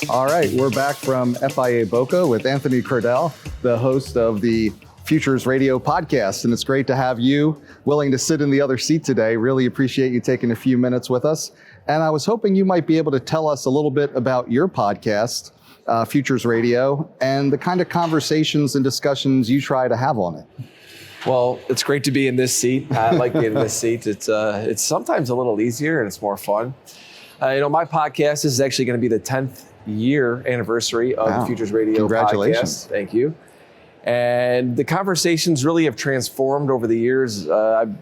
All right, we're back from FIA Boca with Anthony Crudele, the host of the Futures Radio podcast. And it's great to have you willing to sit in the other seat today. Really appreciate you taking a few minutes with us. And I was hoping you might be able to tell us a little bit about your podcast, Futures Radio, and the kind of conversations and discussions you try to have on it. Well, it's great to be in this seat. I like being in this seat. It's sometimes a little easier and it's more fun. My podcast is actually going to be the 10th year anniversary of the Futures Radio Congratulations. podcast. Thank you. And the conversations really have transformed over the years. I've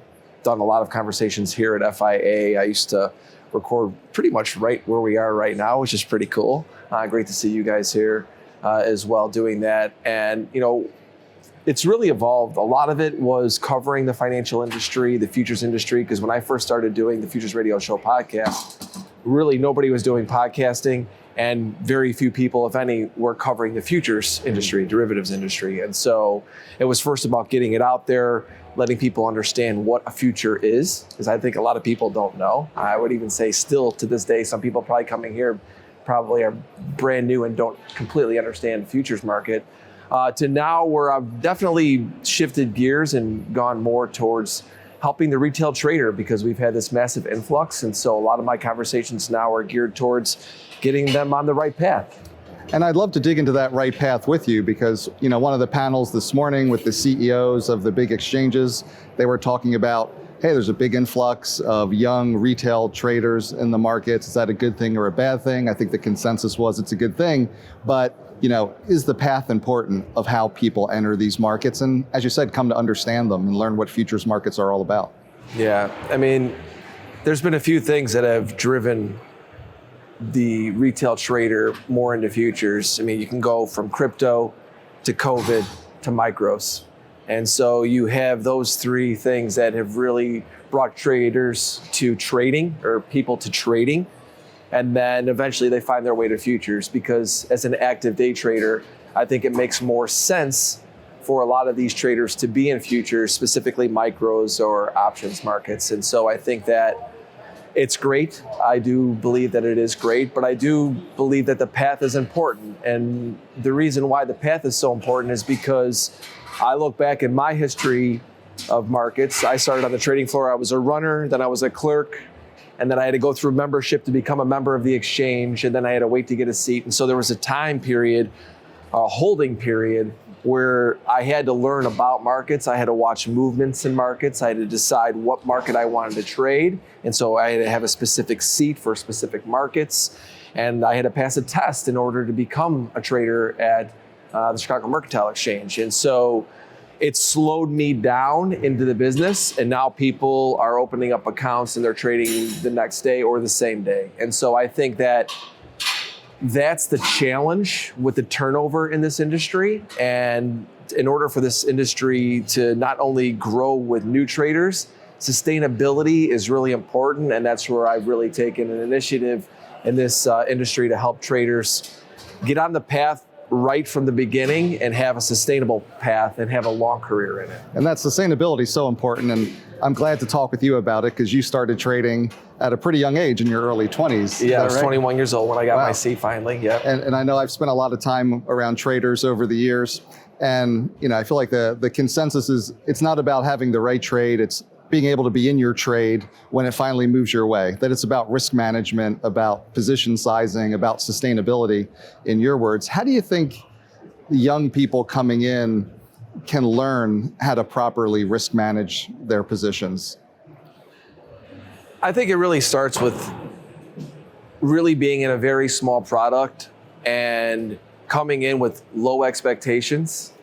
done a lot of conversations here at FIA. I used to record pretty much right where we are right now, which is pretty cool. Great to see you guys here as well doing that. And, it's really evolved. A lot of it was covering the financial industry, the futures industry, because when I first started doing the Futures Radio Show podcast, really nobody was doing podcasting. And very few people, if any, were covering the futures industry, derivatives industry. And so it was first about getting it out there, letting people understand what a future is, because I think a lot of people don't know. I would even say still to this day, some people probably coming here probably are brand new and don't completely understand the futures market. To now where I've definitely shifted gears and gone more towards helping the retail trader, because we've had this massive influx. And so a lot of my conversations now are geared towards getting them on the right path. And I'd love to dig into that right path with you because, one of the panels this morning with the CEOs of the big exchanges, they were talking about, hey, there's a big influx of young retail traders in the markets. Is that a good thing or a bad thing? I think the consensus was it's a good thing, but is the path important of how people enter these markets? And as you said, come to understand them and learn what futures markets are all about. Yeah, there's been a few things that have driven the retail trader more into futures. You can go from crypto to COVID to micros. And so you have those three things that have really brought traders to trading, or people to trading. And then eventually they find their way to futures, because as an active day trader, I think it makes more sense for a lot of these traders to be in futures, specifically micros or options markets. And so I think that it's great. I do believe that it is great, but I do believe that the path is important. And the reason why the path is so important is because I look back in my history of markets. I started on the trading floor. I was a runner, then I was a clerk, and then I had to go through membership to become a member of the exchange, and then I had to wait to get a seat. And so there was a time period, a holding period, where I had to learn about markets. I had to watch movements in markets. I had to decide what market I wanted to trade. And so I had to have a specific seat for specific markets. And I had to pass a test in order to become a trader at the Chicago Mercantile Exchange. And so it slowed me down into the business. And now people are opening up accounts and they're trading the next day or the same day. And so I think that that's the challenge with the turnover in this industry. And in order for this industry to not only grow with new traders, sustainability is really important. And that's where I've really taken an initiative in this industry to help traders get on the path right from the beginning and have a sustainable path and have a long career in it. And that sustainability is so important. And I'm glad to talk with you about it because you started trading at a pretty young age in your early 20s. Yeah, I was 21 years old when I got my seat finally. Yeah. And I know I've spent a lot of time around traders over the years. And I feel like the consensus is it's not about having the right trade. It's being able to be in your trade when it finally moves your way. That it's about risk management, about position sizing, about sustainability, in your words. How do you think young people coming in can learn how to properly risk manage their positions? I think it really starts with really being in a very small product and coming in with low expectations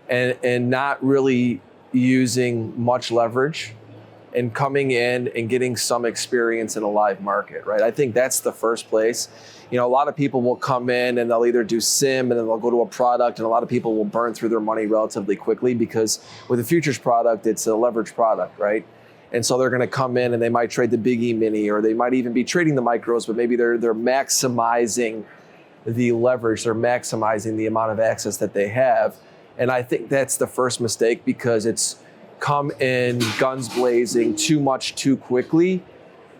and not really using much leverage and coming in and getting some experience in a live market, right? I think that's the first place. A lot of people will come in and they'll either do sim and then they'll go to a product, and a lot of people will burn through their money relatively quickly because with a futures product, it's a leverage product, right? And so they're going to come in and they might trade the Big E Mini, or they might even be trading the micros, but maybe they're maximizing the leverage, they're maximizing the amount of access that they have. And I think that's the first mistake, because it's come in guns blazing too much too quickly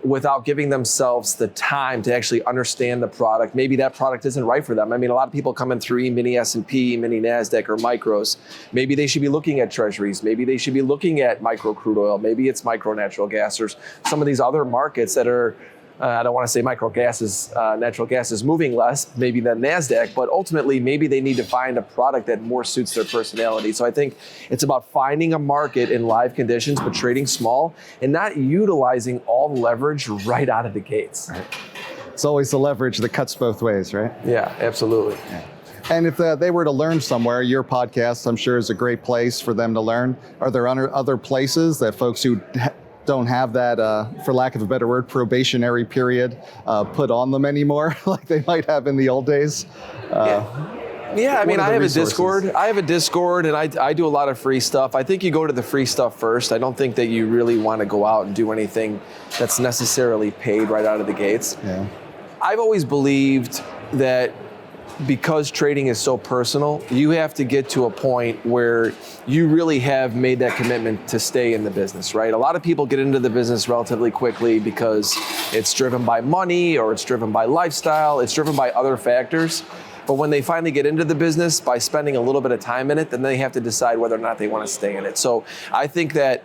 without giving themselves the time to actually understand the product. Maybe that product isn't right for them. I mean, a lot of people come in through mini S&P, mini NASDAQ, or micros. Maybe they should be looking at treasuries. Maybe they should be looking at micro crude oil. Maybe it's micro natural gas or some of these other markets that are, I don't want to say micro gases, natural gas is moving less maybe than NASDAQ, but ultimately maybe they need to find a product that more suits their personality. So I think it's about finding a market in live conditions, but trading small and not utilizing all the leverage right out of the gates. Right. It's always the leverage that cuts both ways, right? Yeah, absolutely. Yeah. And if they were to learn somewhere, your podcast, I'm sure, is a great place for them to learn. Are there other places that folks who don't have that, for lack of a better word, probationary period put on them anymore, like they might have in the old days? Yeah, I mean, I have a Discord, and I do a lot of free stuff. I think you go to the free stuff first. I don't think that you really want to go out and do anything that's necessarily paid right out of the gates. Yeah. I've always believed that because trading is so personal, you have to get to a point where you really have made that commitment to stay in the business, right? A lot of people get into the business relatively quickly because it's driven by money or it's driven by lifestyle, it's driven by other factors. But when they finally get into the business, by spending a little bit of time in it, then they have to decide whether or not they want to stay in it. So I think that,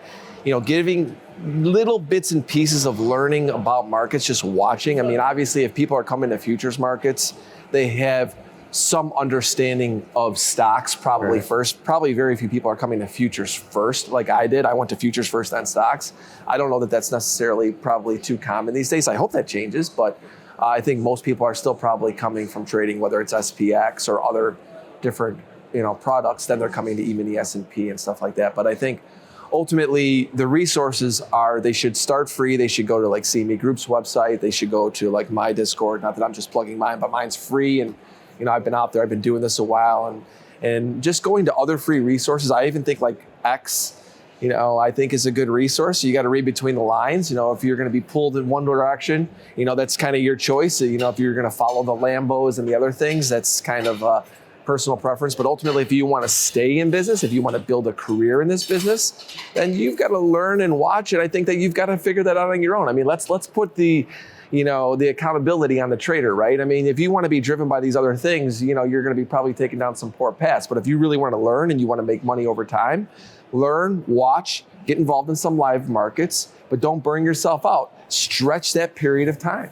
giving little bits and pieces of learning about markets, just watching. I mean, obviously, if people are coming to futures markets, they have some understanding of stocks probably first. Probably very few people are coming to futures first like I did. I went to futures first, then stocks. I don't know that that's necessarily probably too common these days. I hope that changes, but I think most people are still probably coming from trading, whether it's SPX or other different products, then they're coming to E-mini S&P and stuff like that. But I think ultimately the resources they should start free. They should go to like CME Group's website. They should go to like my Discord. Not that I'm just plugging mine, but mine's free. And I've been out there, I've been doing this a while, and just going to other free resources. I even think like X, I think is a good resource. You got to read between the lines. If you're going to be pulled in one direction, that's kind of your choice. If you're going to follow the Lambos and the other things, that's kind of a personal preference. But ultimately, if you want to stay in business, if you want to build a career in this business, then you've got to learn and watch. And I think that you've got to figure that out on your own. I mean, let's put the accountability on the trader, right? I mean, if you want to be driven by these other things, you're going to be probably taking down some poor paths. But if you really want to learn and you want to make money over time, learn, watch, get involved in some live markets, but don't burn yourself out. Stretch that period of time.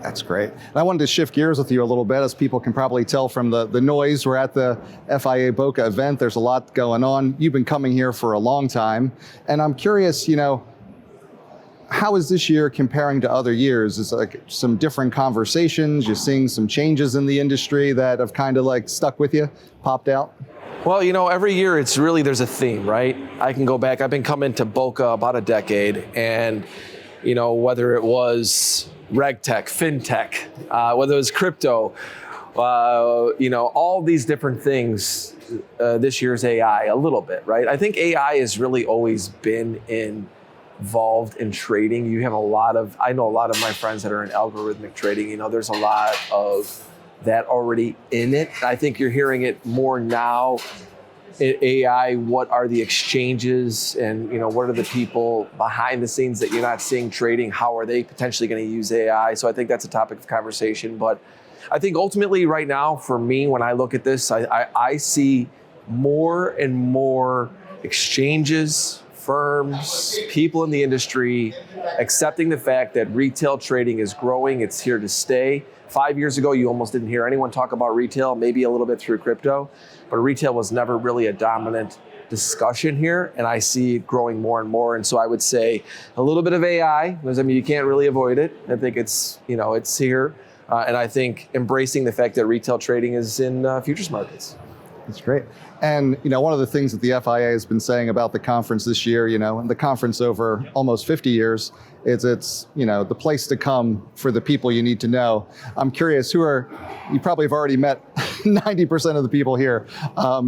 That's great. And I wanted to shift gears with you a little bit. As people can probably tell from the noise, we're at the FIA Boca event. There's a lot going on. You've been coming here for a long time. And I'm curious, how is this year comparing to other years? Is like some different conversations? You're seeing some changes in the industry that have kind of like stuck with you, popped out? Well, every year there's a theme, right? I can go back. I've been coming to Boca about a decade, and whether it was RegTech, FinTech, whether it was crypto, all these different things. This year's AI a little bit, right? I think AI has really always been involved in trading. I know a lot of my friends that are in algorithmic trading, there's a lot of that already in it. I think you're hearing it more now in AI. What are the exchanges and, what are the people behind the scenes that you're not seeing trading? How are they potentially going to use AI? So I think that's a topic of conversation. But I think ultimately right now, for me, when I look at this, I see more and more exchanges, firms, people in the industry accepting the fact that retail trading is growing. It's here to stay. 5 years ago, you almost didn't hear anyone talk about retail, maybe a little bit through crypto, but retail was never really a dominant discussion here, and I see it growing more and more. And so I would say a little bit of AI, because you can't really avoid it. I think it's here, and I think embracing the fact that retail trading is in futures markets. That's great. And, one of the things that the FIA has been saying about the conference this year, and the conference over almost 50 years, is it's, the place to come for the people you need to know. I'm curious, you probably have already met 90% of the people here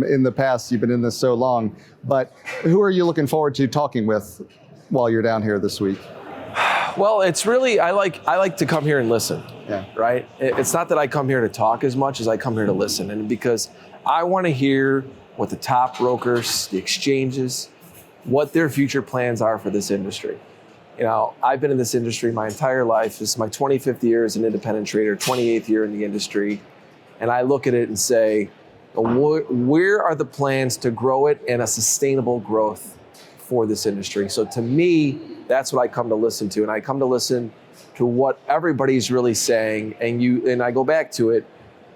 in the past. You've been in this so long, but who are you looking forward to talking with while you're down here this week? Well, it's really, I like to come here and listen, yeah. Right? It's not that I come here to talk as much as I come here to listen. And because I want to hear what the top brokers, the exchanges, what their future plans are for this industry. You know, I've been in this industry my entire life. This is my 25th year as an independent trader, 28th year in the industry. And I look at it and say, where are the plans to grow it and a sustainable growth for this industry? So to me, that's what I come to listen to. And I come to listen to what everybody's really saying. And I go back to it,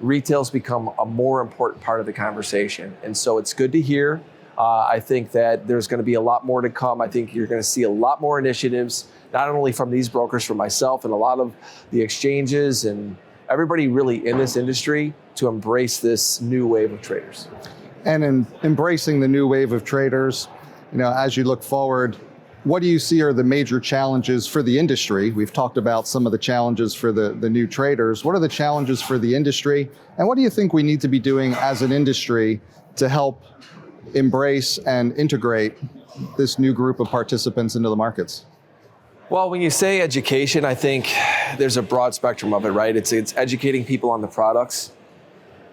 retail's become a more important part of the conversation. And so it's good to hear. I think that there's going to be a lot more to come. I think you're going to see a lot more initiatives, not only from these brokers, from myself and a lot of the exchanges and everybody really in this industry to embrace this new wave of traders. And in embracing the new wave of traders, you know, as you look forward, what do you see are the major challenges for the industry? We've talked about some of the challenges for the new traders. What are the challenges for the industry? And what do you think we need to be doing as an industry to help embrace and integrate this new group of participants into the markets? Well, when you say education, I think there's a broad spectrum of it, right? It's educating people on the products.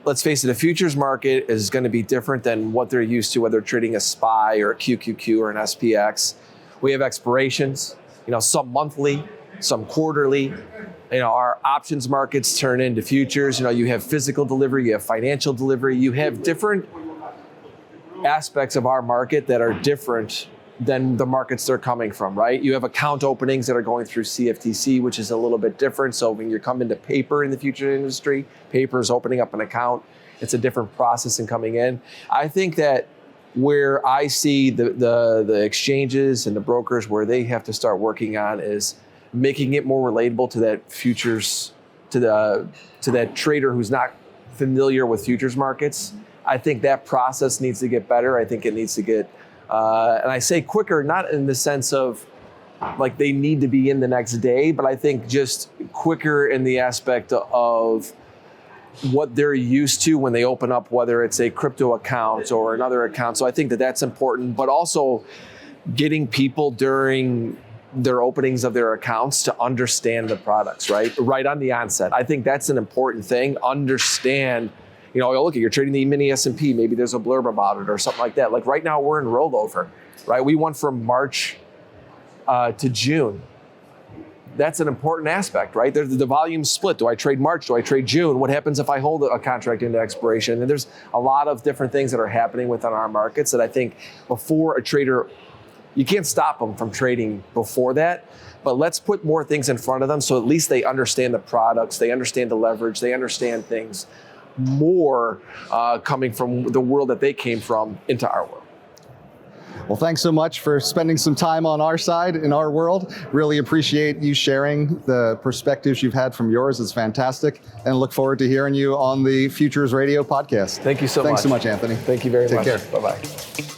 Let's face it, a futures market is going to be different than what they're used to, whether trading a SPY or a QQQ or an SPX. We have expirations, you know, some monthly, some quarterly. You know, our options markets turn into futures. You know, you have physical delivery, you have financial delivery, you have different aspects of our market that are different than the markets they're coming from, right? You have account openings that are going through CFTC, which is a little bit different. So when you come into paper in the future industry, paper is opening up an account. It's a different process in coming in. I think that where I see the exchanges and the brokers where they have to start working on is making it more relatable to that futures, to that trader who's not familiar with futures markets. I think that process needs to get better. I think it needs to get, and I say quicker, not in the sense of like they need to be in the next day, but I think just quicker in the aspect of what they're used to when they open up, whether it's a crypto account or another account. So I think that that's important, but also getting people during their openings of their accounts to understand the products, right on the onset. I think that's an important thing. Understand, you know, look, you're trading the mini S&P, maybe there's a blurb about it or something like that. Like right now we're in rollover, right? We went from March to June. That's an important aspect, right? The volume split. Do I trade March? Do I trade June? What happens if I hold a contract into expiration? And there's a lot of different things that are happening within our markets that I think before a trader, you can't stop them from trading before that, but let's put more things in front of them so at least they understand the products, they understand the leverage, they understand things more coming from the world that they came from into our world. Well, thanks so much for spending some time on our side in our world. Really appreciate you sharing the perspectives you've had from yours. It's fantastic. And look forward to hearing you on the Futures Radio podcast. Thanks so much. Thanks so much, Anthony. Thank you very much. Take care. Bye-bye.